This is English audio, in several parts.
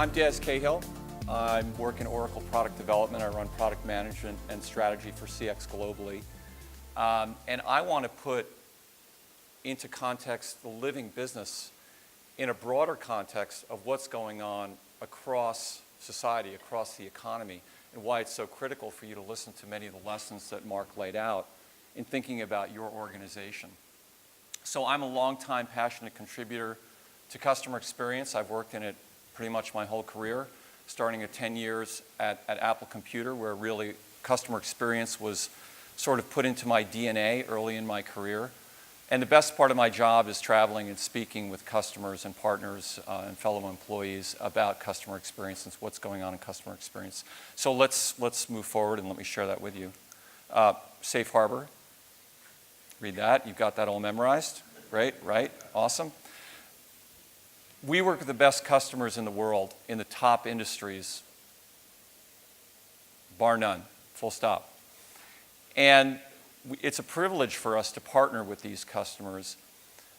I'm Cahill. I work in Oracle product development. I run product management and strategy for CX globally. And I want to put into context the living business in a broader context of what's going on across society, across the economy, and why it's so critical for you to listen to many of the lessons that Mark laid out in thinking about your organization. So I'm a longtime passionate contributor to customer experience. I've worked in it pretty much my whole career, starting at 10 years at Apple Computer, where really customer experience was sort of put into my DNA early in my career. And the best part of my job is traveling and speaking with customers and partners and fellow employees about customer experience and what's going on in customer experience. So let's move forward and let me share that with you. Safe harbor. Read that. You've got that all memorized. Right? Awesome. We work with the best customers in the world in the top industries, bar none, full stop. And it's a privilege for us to partner with these customers,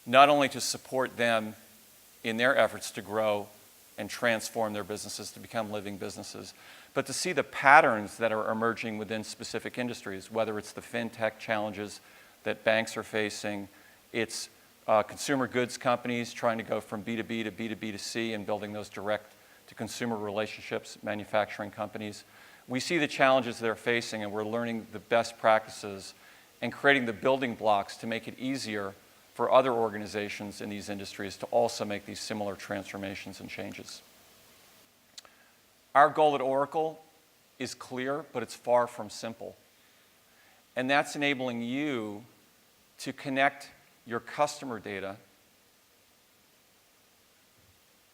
not only to support them in their efforts to grow and transform their businesses to become living businesses, but to see the patterns that are emerging within specific industries, whether it's the fintech challenges that banks are facing, it's consumer goods companies trying to go from B2B to B2B2C and building those direct-to-consumer relationships, manufacturing companies. We see the challenges they're facing, and we're learning the best practices and creating the building blocks to make it easier for other organizations in these industries to also make these similar transformations and changes. Our goal at Oracle is clear, but it's far from simple. And that's enabling you to connect your customer data,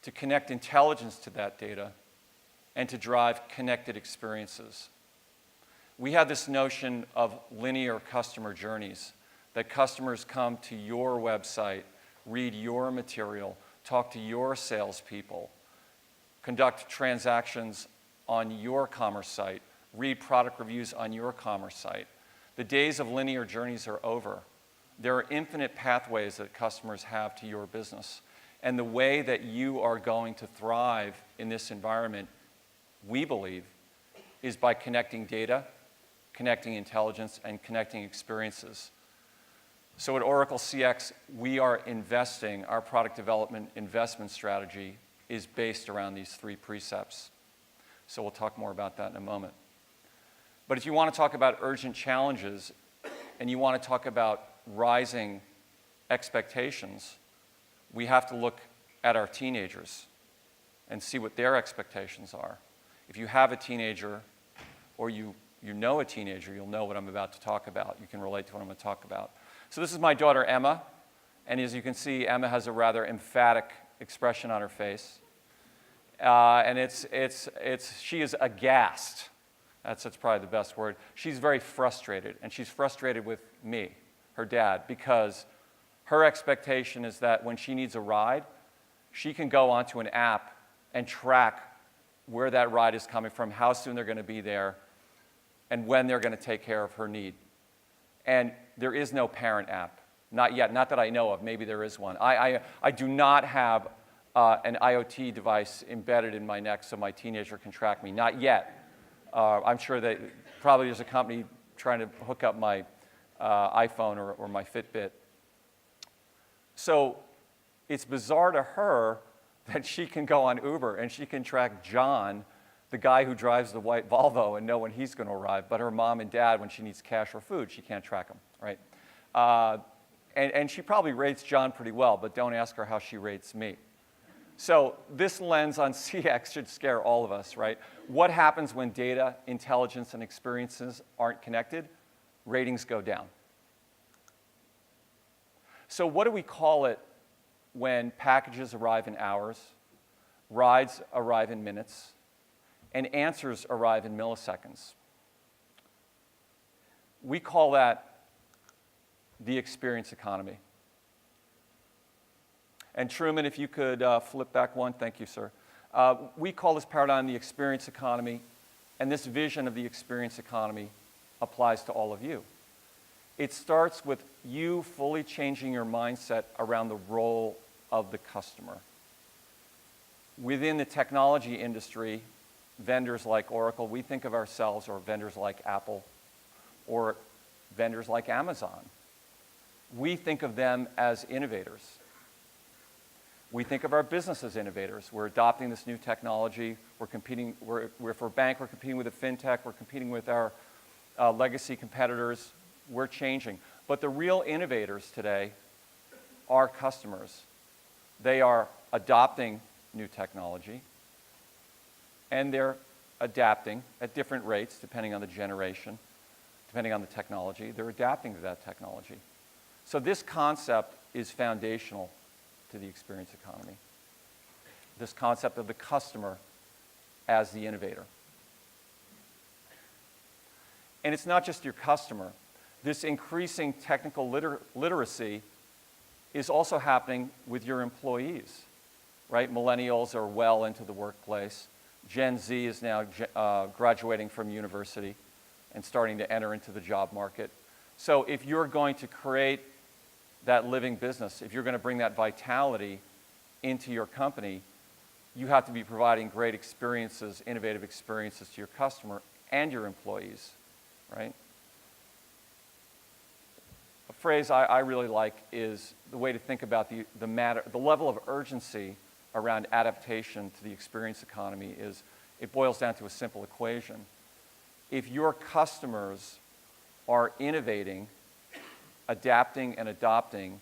to connect intelligence to that data, and to drive connected experiences. We have this notion of linear customer journeys, that customers come to your website, read your material, talk to your salespeople, conduct transactions on your commerce site, read product reviews on your commerce site. The days of linear journeys are over. There are infinite pathways that customers have to your business. And the way that you are going to thrive in this environment, we believe, is by connecting data, connecting intelligence, and connecting experiences. So at Oracle CX, we are investing, our product development investment strategy is based around these three precepts. So we'll talk more about that in a moment. But if you want to talk about urgent challenges, and you want to talk about rising expectations, we have to look at our teenagers and see what their expectations are. If you have a teenager or you know a teenager, you'll know what I'm about to talk about. You can relate to what I'm going to talk about. So this is my daughter, Emma. And as you can see, Emma has a rather emphatic expression on her face. And she is aghast. That's probably the best word. She's very frustrated, and she's frustrated with me, her dad, because her expectation is that when she needs a ride, she can go onto an app and track where that ride is coming from, how soon they're going to be there, and when they're going to take care of her need. And there is no parent app, not yet, not that I know of. Maybe there is one. I do not have an IoT device embedded in my neck so my teenager can track me, not yet. I'm sure that probably there's a company trying to hook up my iPhone or my Fitbit. So it's bizarre to her that she can go on Uber and she can track John, the guy who drives the white Volvo, and know when he's going to arrive. But her mom and dad, when she needs cash or food, she can't track them, right? And she probably rates John pretty well, but don't ask her how she rates me. So this lens on CX should scare all of us, right? What happens when data, intelligence, and experiences aren't connected? Ratings go down. So what do we call it when packages arrive in hours, rides arrive in minutes, and answers arrive in milliseconds? We call that the experience economy. And Truman, if you could flip back one. Thank you, sir. We call this paradigm the experience economy, and this vision of the experience economy applies to all of you. It starts with you fully changing your mindset around the role of the customer. Within the technology industry, vendors like Oracle, we think of ourselves, or vendors like Apple, or vendors like Amazon. We think of them as innovators. We think of our business as innovators. We're adopting this new technology. We're competing, if we're a bank, we're competing with a fintech. We're competing with our legacy competitors. We're changing. But the real innovators today are customers. They are adopting new technology, and they're adapting at different rates depending on the generation, depending on the technology. They're adapting to that technology. So this concept is foundational to the experience economy. This concept of the customer as the innovator. And it's not just your customer. This increasing technical literacy is also happening with your employees, right? Millennials are well into the workplace. Gen Z is now graduating from university and starting to enter into the job market. So if you're going to create that living business, if you're going to bring that vitality into your company, you have to be providing great experiences, innovative experiences to your customer and your employees, right? A phrase I really like is the way to think about the level of urgency around adaptation to the experience economy is, it boils down to a simple equation. If your customers are innovating, adapting, and adopting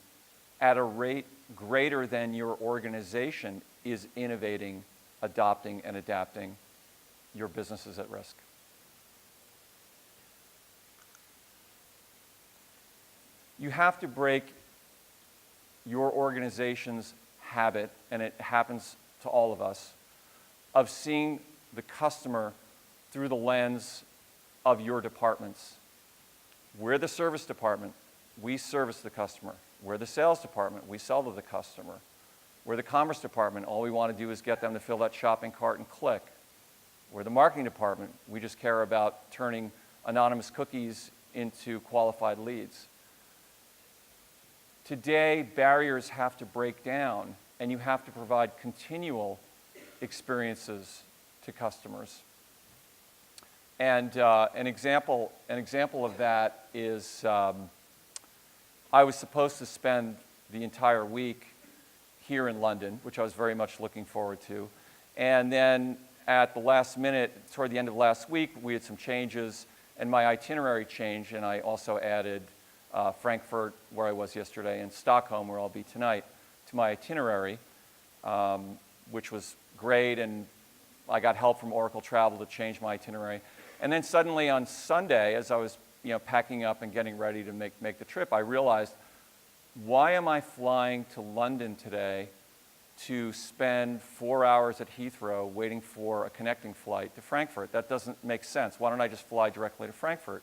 at a rate greater than your organization is innovating, adopting, and adapting, your business is at risk. You have to break your organization's habit, and it happens to all of us, of seeing the customer through the lens of your departments. We're the service department. We service the customer. We're the sales department. We sell to the customer. We're the commerce department. All we want to do is get them to fill that shopping cart and click. We're the marketing department. We just care about turning anonymous cookies into qualified leads. Today, barriers have to break down, and you have to provide continual experiences to customers. And an example of that is I was supposed to spend the entire week here in London, which I was very much looking forward to. And then at the last minute, toward the end of last week, we had some changes, and my itinerary changed, and I also added Frankfurt, where I was yesterday, and Stockholm, where I'll be tonight, to my itinerary, which was great, and I got help from Oracle Travel to change my itinerary. And then suddenly on Sunday, as I was packing up and getting ready to make the trip, I realized, why am I flying to London today to spend 4 hours at Heathrow waiting for a connecting flight to Frankfurt? That doesn't make sense. Why don't I just fly directly to Frankfurt?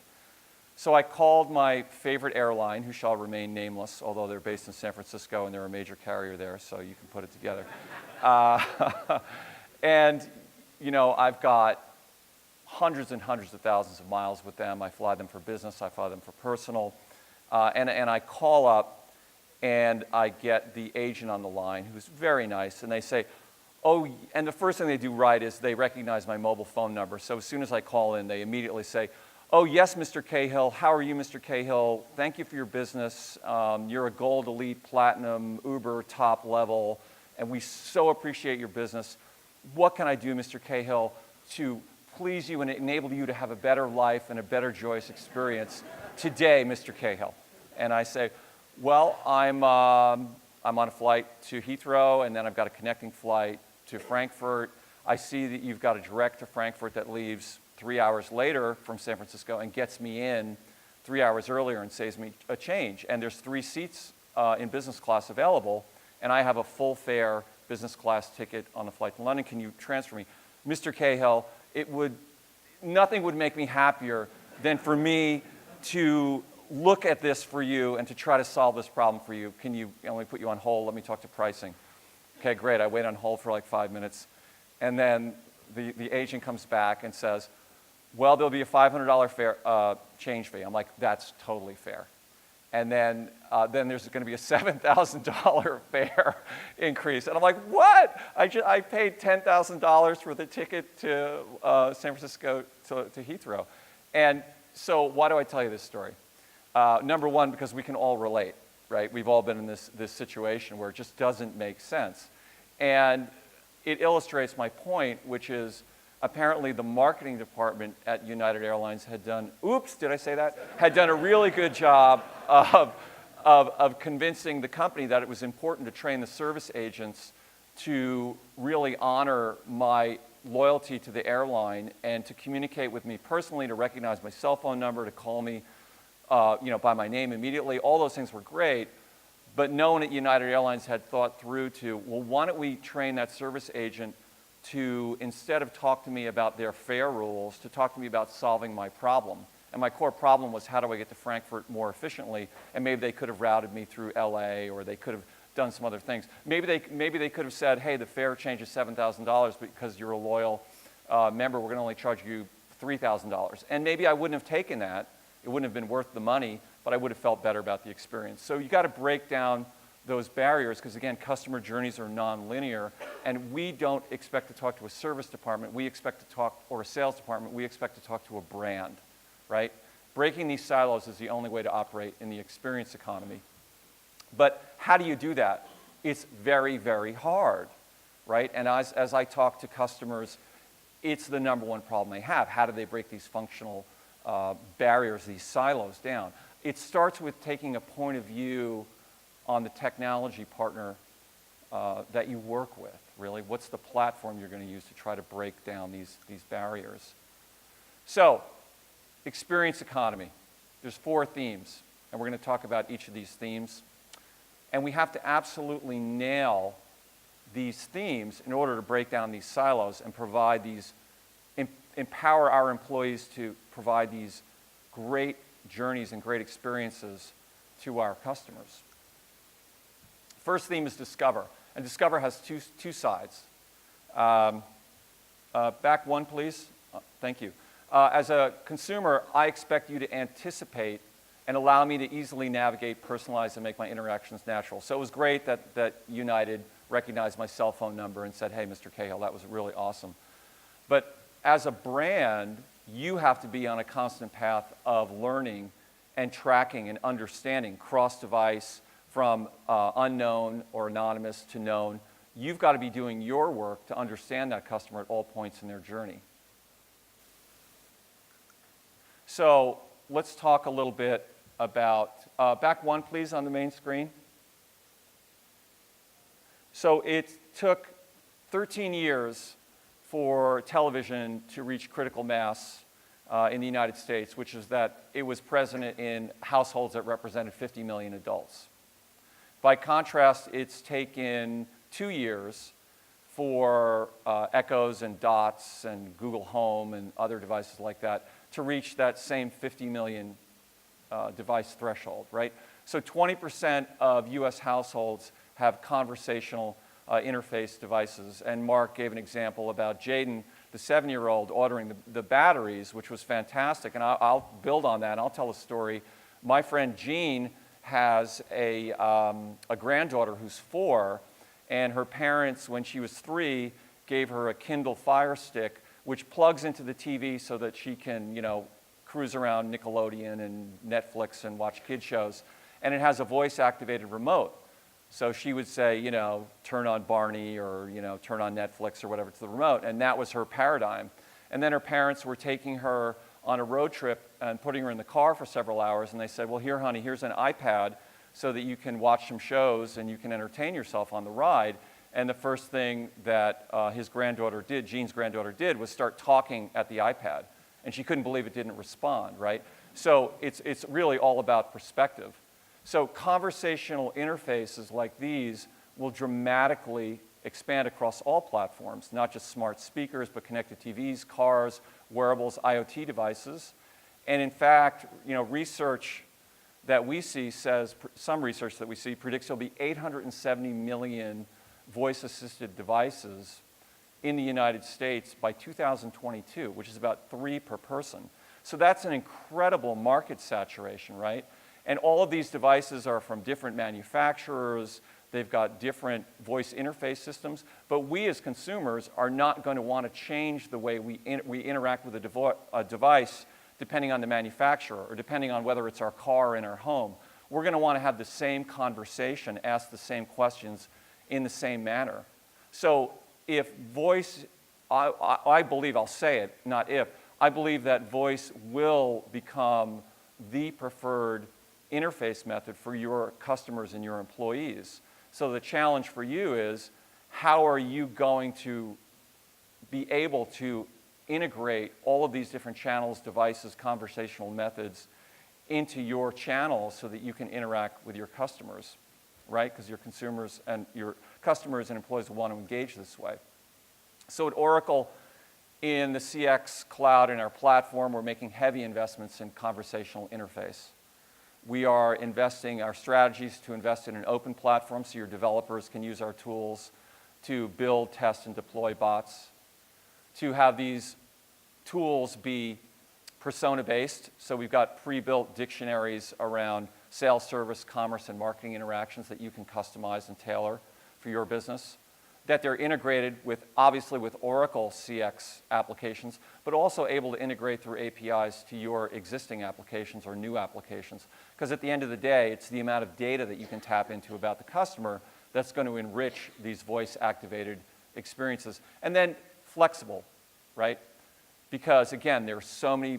So I called my favorite airline, who shall remain nameless, although they're based in San Francisco and they're a major carrier there, so you can put it together. And I've got hundreds and hundreds of thousands of miles with them. I fly them for business. I fly them for personal. And I call up, and I get the agent on the line, who's very nice, and they say, oh, and the first thing they do right is they recognize my mobile phone number. So as soon as I call in, they immediately say, oh, yes, Mr. Cahill. How are you, Mr. Cahill? Thank you for your business. You're a gold, elite, platinum, Uber, top level, and we so appreciate your business. What can I do, Mr. Cahill, to please you and enable you to have a better life and a better joyous experience today, Mr. Cahill? And I say, well, I'm on a flight to Heathrow, and then I've got a connecting flight to Frankfurt. I see that you've got a direct to Frankfurt that leaves 3 hours later from San Francisco and gets me in 3 hours earlier and saves me a change. And there's 3 seats in business class available, and I have a full fare business class ticket on the flight to London. Can you transfer me? Mr. Cahill, nothing would make me happier than for me to look at this for you and to try to solve this problem for you. Let me put you on hold. Let me talk to pricing. Okay, great. I wait on hold for like 5 minutes. And then the agent comes back and says, well, there'll be a $500 fare, change fee. I'm like, that's totally fair. And then there's going to be a $7,000 fare increase. And I'm like, what? I paid $10,000 for the ticket to San Francisco to Heathrow. And so why do I tell you this story? Number one, because we can all relate, right? We've all been in this situation where it just doesn't make sense. And it illustrates my point, which is apparently the marketing department at United Airlines had done, oops, did I say that? Had done a really good job of convincing the company that it was important to train the service agents to really honor my loyalty to the airline and to communicate with me personally, to recognize my cell phone number, to call me by my name immediately. All those things were great, but no one at United Airlines had thought through to, well, why don't we train that service agent to, instead of talk to me about their fare rules, to talk to me about solving my problem. And my core problem was, how do I get to Frankfurt more efficiently? And maybe they could have routed me through LA, or they could have done some other things. Maybe they could have said, hey, the fare change is $7,000, because you're a loyal member, we're going to only charge you $3,000. And maybe I wouldn't have taken that. It wouldn't have been worth the money, but I would have felt better about the experience. So you got to break down those barriers, because again, customer journeys are non-linear, and we don't expect to talk to a service department, we expect to talk, or a sales department, we expect to talk to a brand, right? Breaking these silos is the only way to operate in the experience economy. But how do you do that? It's very, very hard, right? And as I talk to customers, it's the number one problem they have. How do they break these functional barriers, these silos down? It starts with taking a point of view on the technology partner that you work with, really. What's the platform you're going to use to try to break down these barriers? So, experience economy. There's 4 themes, and we're going to talk about each of these themes. And we have to absolutely nail these themes in order to break down these silos and provide these, empower our employees to provide these great journeys and great experiences to our customers. First theme is discover, and discover has two sides. Back one, please. Thank you. As a consumer, I expect you to anticipate and allow me to easily navigate, personalize, and make my interactions natural. So it was great that United recognized my cell phone number and said, hey, Mr. Cahill, that was really awesome. But as a brand, you have to be on a constant path of learning and tracking and understanding cross-device, from unknown or anonymous to known. You've got to be doing your work to understand that customer at all points in their journey. So let's talk a little bit about, back one, please, on the main screen. So it took 13 years for television to reach critical mass in the United States, which is that it was present in households that represented 50 million adults. By contrast, it's taken 2 years for Echoes and Dots and Google Home and other devices like that to reach that same 50 million device threshold, right? So 20% of US households have conversational interface devices. And Mark gave an example about Jaden, the 7-year-old, ordering the batteries, which was fantastic. And I'll build on that, and I'll tell a story. My friend Jean has a granddaughter who's 4, and her parents, when she was 3, gave her a Kindle Fire Stick, which plugs into the TV so that she can, cruise around Nickelodeon and Netflix and watch kid shows. And it has a voice-activated remote. So she would say, turn on Barney or, turn on Netflix or whatever to the remote. And that was her paradigm. And then her parents were taking her on a road trip and putting her in the car for several hours. And they said, well, here, honey, here's an iPad so that you can watch some shows and you can entertain yourself on the ride. And the first thing that his granddaughter did, Jean's granddaughter did, was start talking at the iPad. And she couldn't believe it didn't respond, right? So it's really all about perspective. So conversational interfaces like these will dramatically expand across all platforms, not just smart speakers, but connected TVs, cars, wearables, IoT devices. And in fact, research that we see says, some research that we see predicts there'll be 870 million voice-assisted devices in the United States by 2022, which is about 3 per person. So that's an incredible market saturation, right? And all of these devices are from different manufacturers. They've got different voice interface systems. But we as consumers are not going to want to change the way we interact with a device depending on the manufacturer or depending on whether it's our car in our home. We're going to want to have the same conversation, ask the same questions in the same manner. So if voice, I believe, I'll say it, not if, I believe that voice will become the preferred interface method for your customers and your employees. So the challenge for you is, how are you going to be able to integrate all of these different channels, devices, conversational methods into your channels so that you can interact with your customers, right? Because your consumers and your customers and employees will want to engage this way. So at Oracle, in the CX cloud and our platform, we're making heavy investments in conversational interface. We are investing our strategies to invest in an open platform so your developers can use our tools to build, test, and deploy bots, to have these tools be persona-based. So we've got pre-built dictionaries around sales, service, commerce, and marketing interactions that you can customize and tailor for your business. That they're integrated with, obviously, with Oracle CX applications, but also able to integrate through APIs to your existing applications or new applications. Because at the end of the day, it's the amount of data that you can tap into about the customer that's going to enrich these voice-activated experiences. And then flexible, right? Because again, there are so many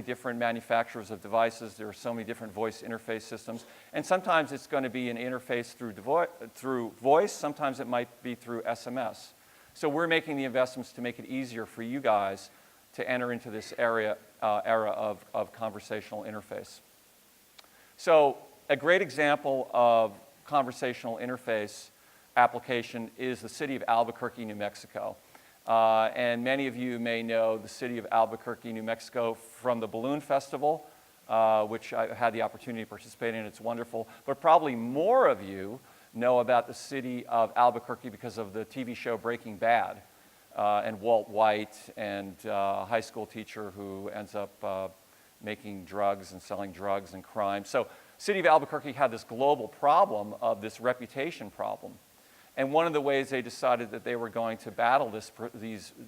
different manufacturers of devices. There are so many different voice interface systems. And sometimes it's going to be an interface through voice. Sometimes it might be through SMS. So we're making the investments to make it easier for you guys to enter into this era of conversational interface. So a great example of conversational interface application is the city of Albuquerque, New Mexico. And many of you may know the city of Albuquerque, New Mexico from the Balloon Festival, which I had the opportunity to participate in. It's wonderful. But probably more of you know about the city of Albuquerque because of the TV show Breaking Bad and Walt White and a high school teacher who ends up making drugs and selling drugs and crime. So city of Albuquerque had this global problem of this reputation problem. And one of the ways they decided that they were going to battle this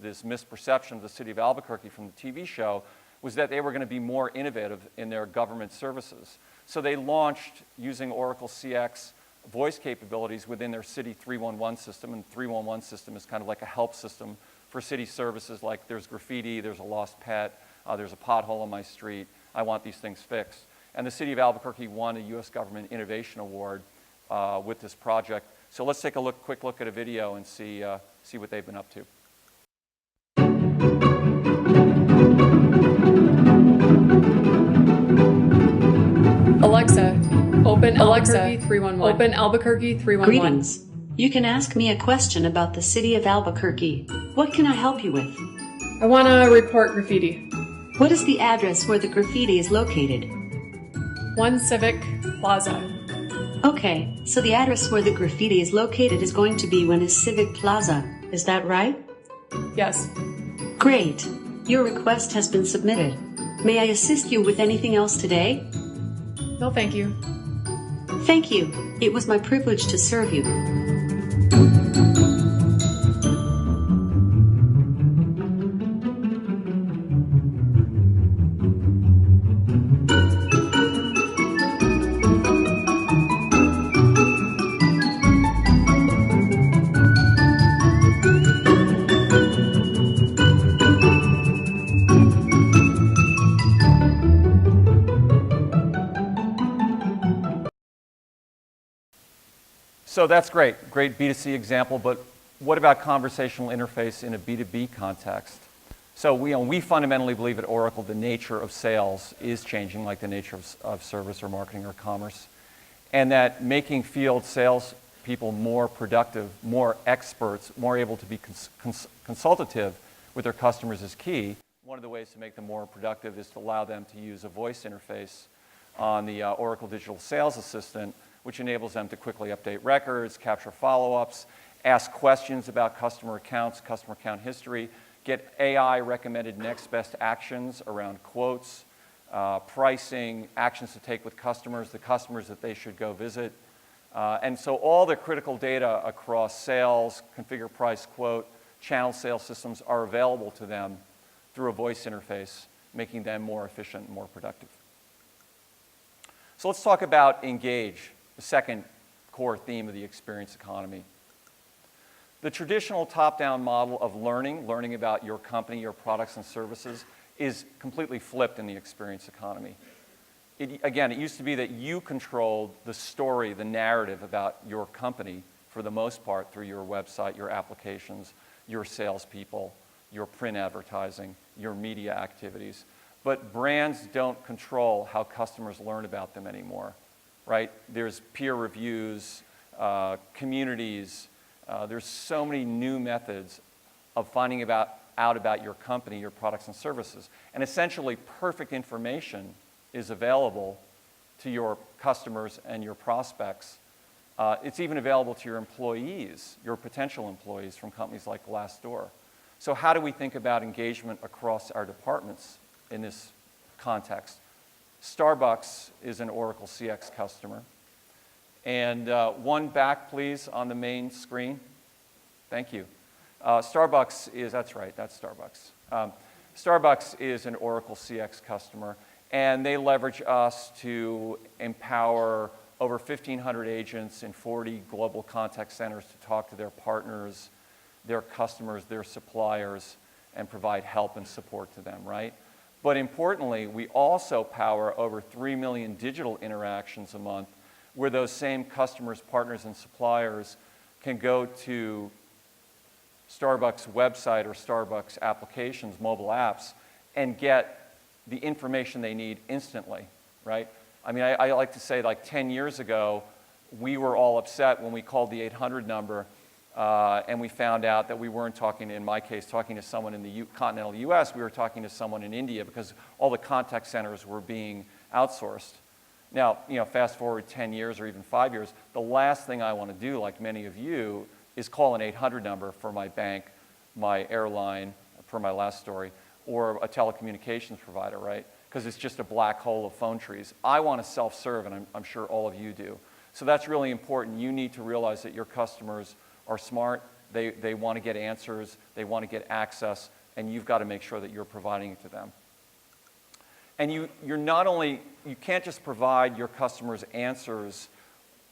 misperception of the city of Albuquerque from the TV show was that they were going to be more innovative in their government services. So they launched, using Oracle CX, voice capabilities within their city 311 system. And the 311 system is kind of like a help system for city services, like there's graffiti, there's a lost pet, there's a pothole on my street, I want these things fixed. And the city of Albuquerque won a US Government Innovation Award with this project. So let's take a quick look at a video and see what they've been up to. Alexa, open Albuquerque 311. Open Albuquerque 311. Greetings. You can ask me a question about the city of Albuquerque. What can I help you with? I want to report graffiti. What is the address where the graffiti is located? 1 Civic Plaza. Okay, so the address where the graffiti is located is going to be 1 Civic Plaza. Is that right? Yes. Great. Your request has been submitted. May I assist you with anything else today? No, thank you. Thank you. It was my privilege to serve you. So that's great B2C example, but what about conversational interface in a B2B context? So we fundamentally believe at Oracle the nature of sales is changing, like the nature of service or marketing or commerce, and that making field sales people more productive, more experts, more able to be consultative with their customers is key. One of the ways to make them more productive is to allow them to use a voice interface on the Oracle Digital Sales Assistant, which enables them to quickly update records, capture follow-ups, ask questions about customer accounts, customer account history, get AI recommended next best actions around quotes, pricing, actions to take with customers, the customers that they should go visit. And so all the critical data across sales, configure, price, quote, channel sales systems are available to them through a voice interface, making them more efficient and more productive. So let's talk about engage, the second core theme of the experience economy. The traditional top-down model of learning about your company, your products and services, is completely flipped in the experience economy. Again, it used to be that you controlled the story, the narrative about your company for the most part through your website, your applications, your salespeople, your print advertising, your media activities. But brands don't control how customers learn about them anymore, right? There's peer reviews, communities. There's so many new methods of finding out about your company, your products and services. And essentially, perfect information is available to your customers and your prospects. It's even available to your employees, your potential employees from companies like Glassdoor. So how do we think about engagement across our departments in this context? Starbucks is an Oracle CX customer. And one back, please, on the main screen. Thank you. Starbucks is, that's right, that's Starbucks. Starbucks is an Oracle CX customer, and they leverage us to empower over 1,500 agents in 40 global contact centers to talk to their partners, their customers, their suppliers, and provide help and support to them, right? But importantly, we also power over 3 million digital interactions a month where those same customers, partners, and suppliers can go to Starbucks website or Starbucks applications, mobile apps, and get the information they need instantly, right? I mean, I like to say, like 10 years ago, we were all upset when we called the 800 number and we found out that we weren't talking, in my case, talking to someone in the continental US, we were talking to someone in India because all the contact centers were being outsourced. Now, fast forward 10 years or even 5 years, the last thing I want to do, like many of you, is call an 800 number for my bank, my airline, per my last story, or a telecommunications provider, right? Because it's just a black hole of phone trees. I want to self-serve, and I'm sure all of you do. So that's really important. You need to realize that your customers are smart. They want to get answers. They want to get access, and you've got to make sure that you're providing it to them. And you can't just provide your customers answers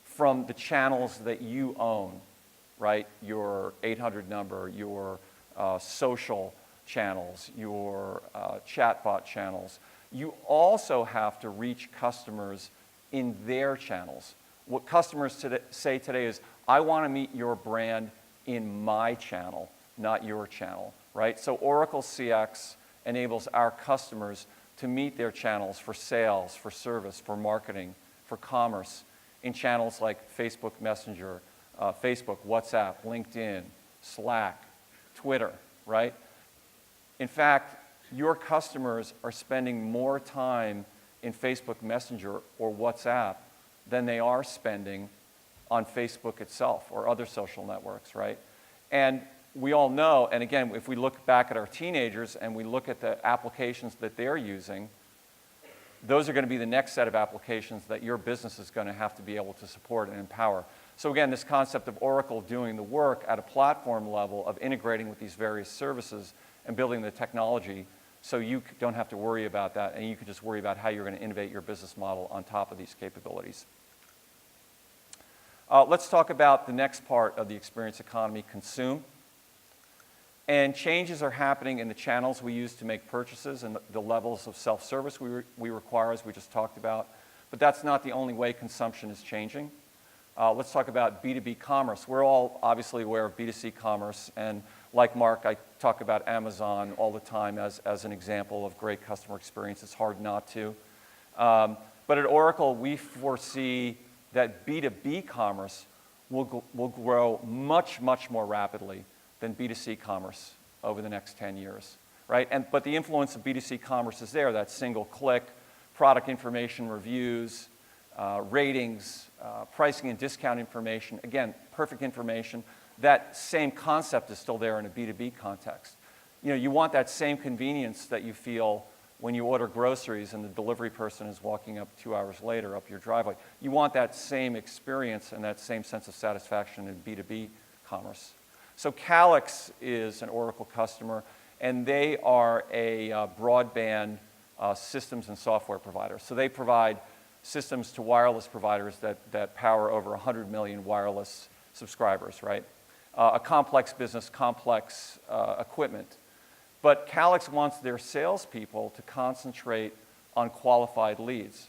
from the channels that you own, right? Your 800 number, your social channels, your chatbot channels. You also have to reach customers in their channels. What customers say today is, I want to meet your brand in my channel, not your channel, right? So Oracle CX enables our customers to meet their channels for sales, for service, for marketing, for commerce, in channels like Facebook Messenger, Facebook, WhatsApp, LinkedIn, Slack, Twitter, right? In fact, your customers are spending more time in Facebook Messenger or WhatsApp than they are spending on Facebook itself or other social networks, right? And we all know, and again, if we look back at our teenagers and we look at the applications that they're using, those are going to be the next set of applications that your business is going to have to be able to support and empower. So again, this concept of Oracle doing the work at a platform level of integrating with these various services and building the technology so you don't have to worry about that and you can just worry about how you're going to innovate your business model on top of these capabilities. Let's talk about the next part of the experience economy, consume. And changes are happening in the channels we use to make purchases and the levels of self-service we require, as we just talked about. But that's not the only way consumption is changing. Let's talk about B2B commerce. We're all obviously aware of B2C commerce, and like Mark, I talk about Amazon all the time as an example of great customer experience. It's hard not to. But at Oracle, we foresee that B2B commerce will grow much, much more rapidly than B2C commerce over the next 10 years, right? But the influence of B2C commerce is there, that single click, product information reviews, ratings, pricing and discount information. Again, perfect information. That same concept is still there in a B2B context. You want that same convenience that you feel when you order groceries and the delivery person is walking up 2 hours later up your driveway. You want that same experience and that same sense of satisfaction in B2B commerce. So Calix is an Oracle customer, and they are a broadband systems and software provider. So they provide systems to wireless providers that power over 100 million wireless subscribers, right? A complex business, complex equipment. But Calix wants their salespeople to concentrate on qualified leads,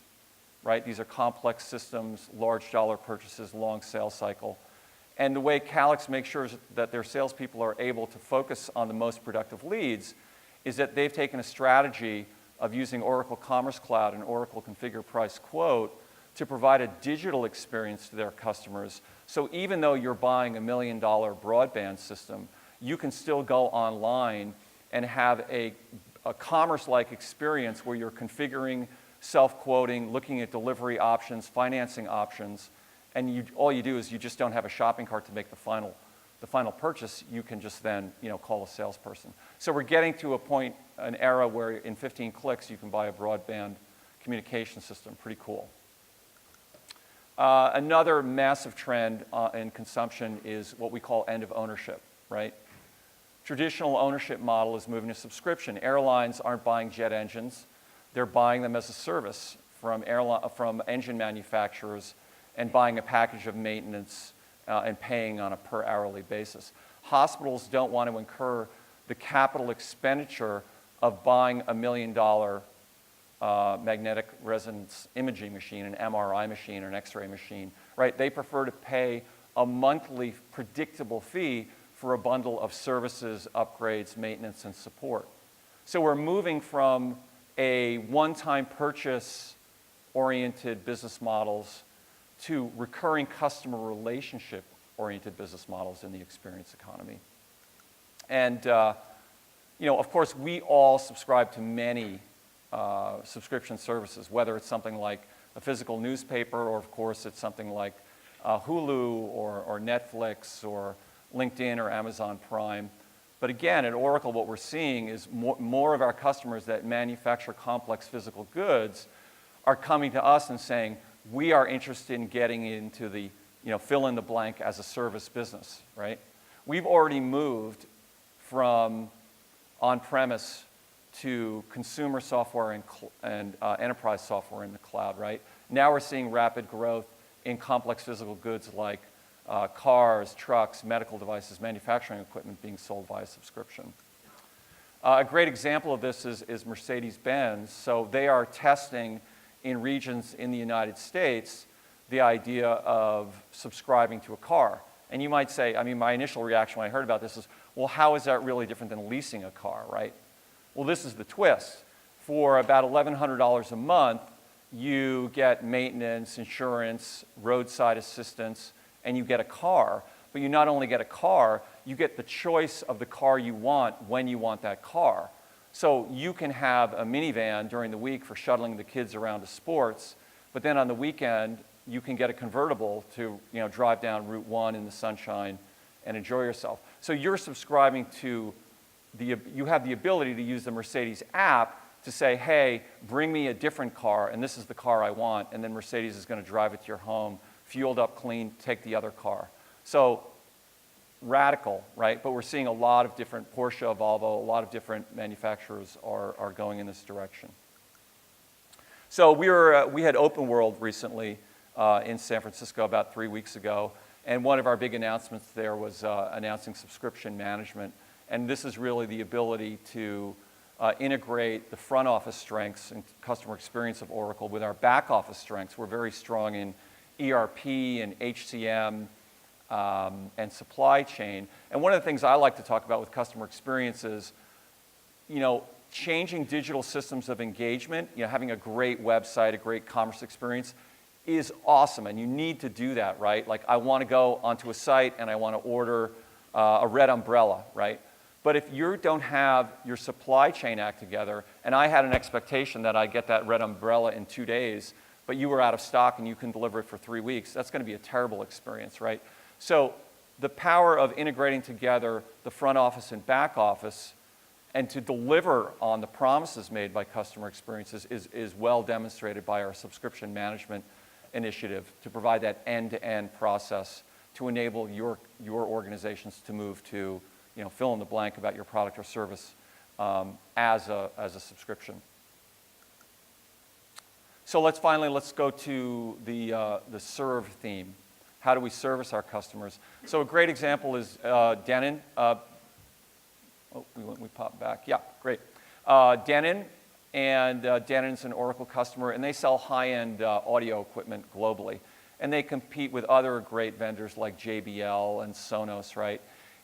right? These are complex systems, large dollar purchases, long sales cycle. And the way Calix makes sure that their salespeople are able to focus on the most productive leads is that they've taken a strategy of using Oracle Commerce Cloud and Oracle Configure Price Quote to provide a digital experience to their customers. So even though you're buying $1 million broadband system, you can still go online and have a commerce-like experience where you're configuring, self-quoting, looking at delivery options, financing options, and all you do is you just don't have a shopping cart to make the final purchase. You can just then call a salesperson. So we're getting to a point, an era where in 15 clicks you can buy a broadband communication system. Pretty cool. Another massive trend in consumption is what we call end of ownership, right? Traditional ownership model is moving to subscription. Airlines aren't buying jet engines. They're buying them as a service from engine manufacturers and buying a package of maintenance and paying on a per hourly basis. Hospitals don't want to incur the capital expenditure of buying $1 million magnetic resonance imaging machine, an MRI machine, or an X-ray machine, right? They prefer to pay a monthly predictable fee for a bundle of services, upgrades, maintenance, and support. So we're moving from a one-time purchase-oriented business models to recurring customer relationship-oriented business models in the experience economy. And of course, we all subscribe to many subscription services, whether it's something like a physical newspaper, or of course it's something like Hulu or Netflix or LinkedIn or Amazon Prime. But again, at Oracle, what we're seeing is more of our customers that manufacture complex physical goods are coming to us and saying, we are interested in getting into the fill in the blank as a service business, right? We've already moved from on-premise to consumer software and enterprise software in the cloud, right? Now we're seeing rapid growth in complex physical goods like cars, trucks, medical devices, manufacturing equipment being sold via subscription. A great example of this is Mercedes-Benz. So they are testing in regions in the United States the idea of subscribing to a car. And you might say, my initial reaction when I heard about this is, well, how is that really different than leasing a car, right? Well, this is the twist. For about $1,100 a month, you get maintenance, insurance, roadside assistance, and you get a car. But you not only get a car, you get the choice of the car you want when you want that car. So you can have a minivan during the week for shuttling the kids around to sports, but then on the weekend, you can get a convertible to drive down Route 1 in the sunshine and enjoy yourself. So you're subscribing to you have the ability to use the Mercedes app to say, hey, bring me a different car, and this is the car I want, and then Mercedes is going to drive it to your home, fueled up, clean, take the other car. So radical, right? But we're seeing a lot of different, Porsche, Volvo, a lot of different manufacturers are going in this direction. So we had Open World recently in San Francisco about 3 weeks ago, and one of our big announcements there was announcing subscription management. And this is really the ability to integrate the front office strengths and customer experience of Oracle with our back office strengths. We're very strong in ERP and HCM and supply chain. And one of the things I like to talk about with customer experience is, changing digital systems of engagement, having a great website, a great commerce experience is awesome, and you need to do that, right? Like, I want to go onto a site and I want to order a red umbrella, right? But if you don't have your supply chain act together, and I had an expectation that I'd get that red umbrella in 2 days, but you were out of stock and you can deliver it for 3 weeks, that's going to be a terrible experience, right? So the power of integrating together the front office and back office and to deliver on the promises made by customer experiences is well demonstrated by our subscription management initiative to provide that end-to-end process to enable your organizations to move to, fill in the blank about your product or service as a subscription. So let's go to the serve theme. How do we service our customers? So a great example is Denon. We popped back. Yeah, great. Denon, and Denon's an Oracle customer, and they sell high-end audio equipment globally. And they compete with other great vendors like JBL and Sonos, right?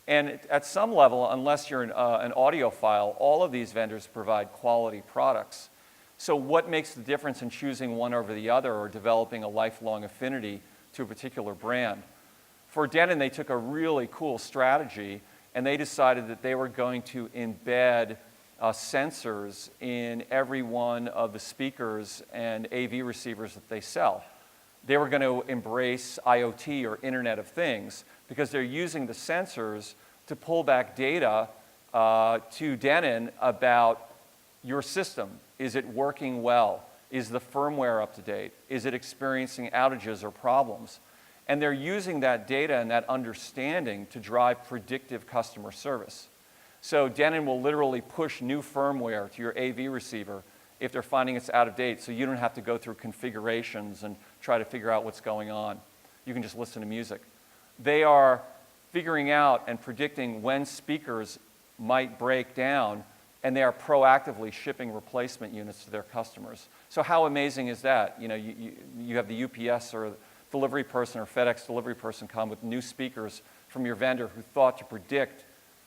And at some level, unless you're an audiophile, all of these vendors provide quality products. So what makes the difference in choosing one over the other or developing a lifelong affinity to a particular brand? For Denon, they took a really cool strategy, and they decided that they were going to embed sensors in every one of the speakers and AV receivers that they sell. They were going to embrace IoT, or Internet of Things, because they're using the sensors to pull back data to Denon about your system. Is it working well? Is the firmware up to date? Is it experiencing outages or problems? And they're using that data and that understanding to drive predictive customer service. So Denon will literally push new firmware to your AV receiver if they're finding it's out of date, so you don't have to go through configurations and try to figure out what's going on. You can just listen to music. They are figuring out and predicting when speakers might break down, and they are proactively shipping replacement units to their customers. So how amazing is that? You have the UPS or delivery person or FedEx delivery person come with new speakers from your vendor who thought to predict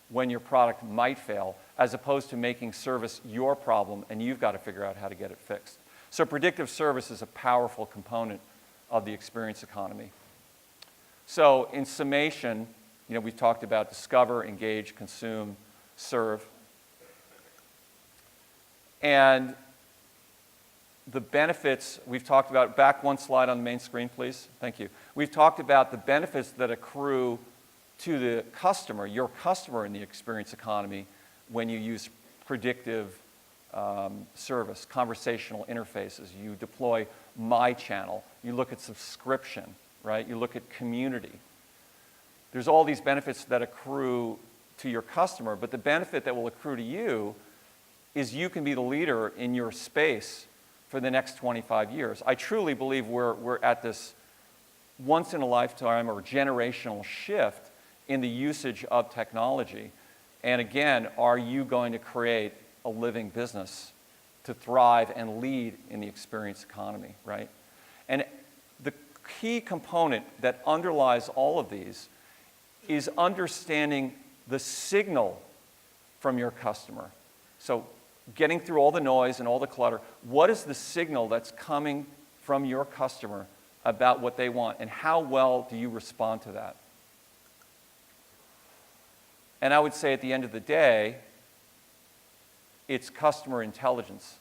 when your product might fail, as opposed to making service your problem and you've got to figure out how to get it fixed. So predictive service is a powerful component of the experience economy. So in summation, we've talked about discover, engage, consume, serve. And the benefits we've talked about, back one slide on the main screen, please. Thank you. We've talked about the benefits that accrue to the customer, your customer in the experience economy, when you use predictive service, conversational interfaces. You deploy My Channel. You look at subscription, right? You look at community. There's all these benefits that accrue to your customer, but the benefit that will accrue to you is you can be the leader in your space for the next 25 years. I truly believe we're at this once-in-a-lifetime or generational shift in the usage of technology. And again, are you going to create a living business to thrive and lead in the experience economy, right? And the key component that underlies all of these is understanding the signal from your customer. So getting through all the noise and all the clutter, what is the signal that's coming from your customer about what they want, and how well do you respond to that? And I would say at the end of the day, it's customer intelligence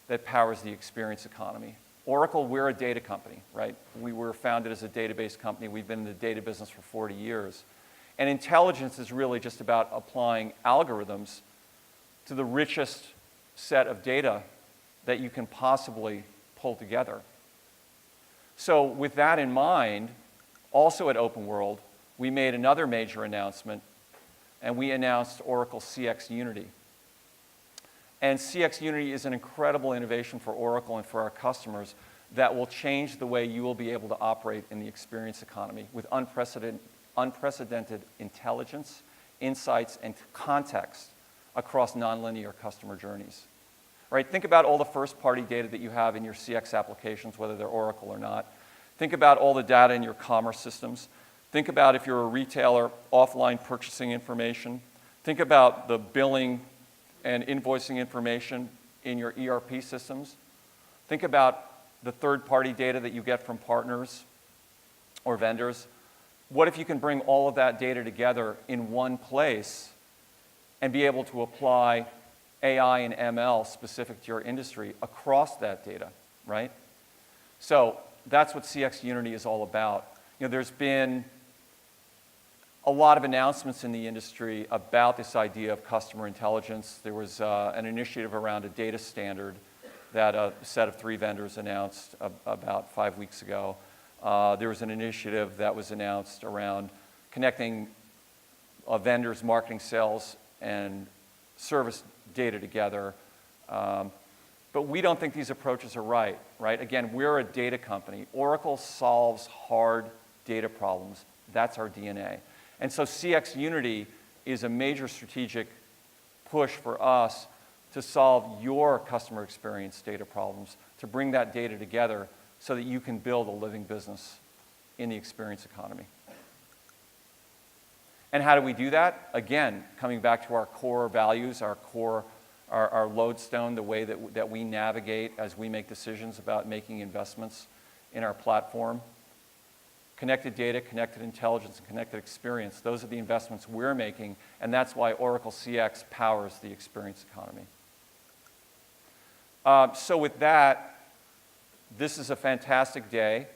that powers the experience economy. Oracle, we're a data company, right? We were founded as a database company. We've been in the data business for 40 years. And intelligence is really just about applying algorithms to the richest set of data that you can possibly pull together. So with that in mind, also at Open World, we made another major announcement, and we announced Oracle CX Unity. And CX Unity is an incredible innovation for Oracle and for our customers that will change the way you will be able to operate in the experience economy with unprecedented intelligence, insights, and context across nonlinear customer journeys. Right? Think about all the first-party data that you have in your CX applications, whether they're Oracle or not. Think about all the data in your commerce systems. Think about, if you're a retailer, offline purchasing information. Think about the billing and invoicing information in your ERP systems. Think about the third-party data that you get from partners or vendors. What if you can bring all of that data together in one place and be able to apply AI and ML specific to your industry across that data, right? So that's what CX Unity is all about. There's been a lot of announcements in the industry about this idea of customer intelligence. There was an initiative around a data standard that a set of 3 vendors announced about 5 weeks ago. There was an initiative that was announced around connecting vendors' marketing, sales, and service data together. But we don't think these approaches are right? Again, we're a data company. Oracle solves hard data problems. That's our DNA. And so CX Unity is a major strategic push for us to solve your customer experience data problems, to bring that data together so that you can build a living business in the experience economy. And how do we do that? Again, coming back to our core values, our lodestone, the way that we navigate as we make decisions about making investments in our platform. Connected data, connected intelligence, and connected experience. Those are the investments we're making, and that's why Oracle CX powers the experience economy. So with that, this is a fantastic day.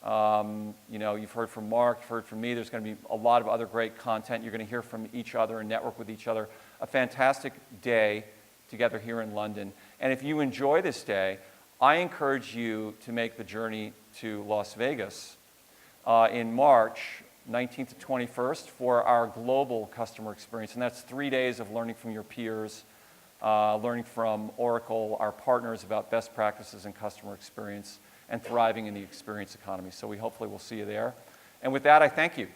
You've heard from Mark, you've heard from me. There's going to be a lot of other great content. You're going to hear from each other and network with each other. A fantastic day together here in London. And if you enjoy this day, I encourage you to make the journey to Las Vegas in March 19th to 21st for our global customer experience. And that's 3 days of learning from your peers, learning from Oracle, our partners, about best practices in customer experience and thriving in the experience economy. So we hopefully will see you there. And with that, I thank you.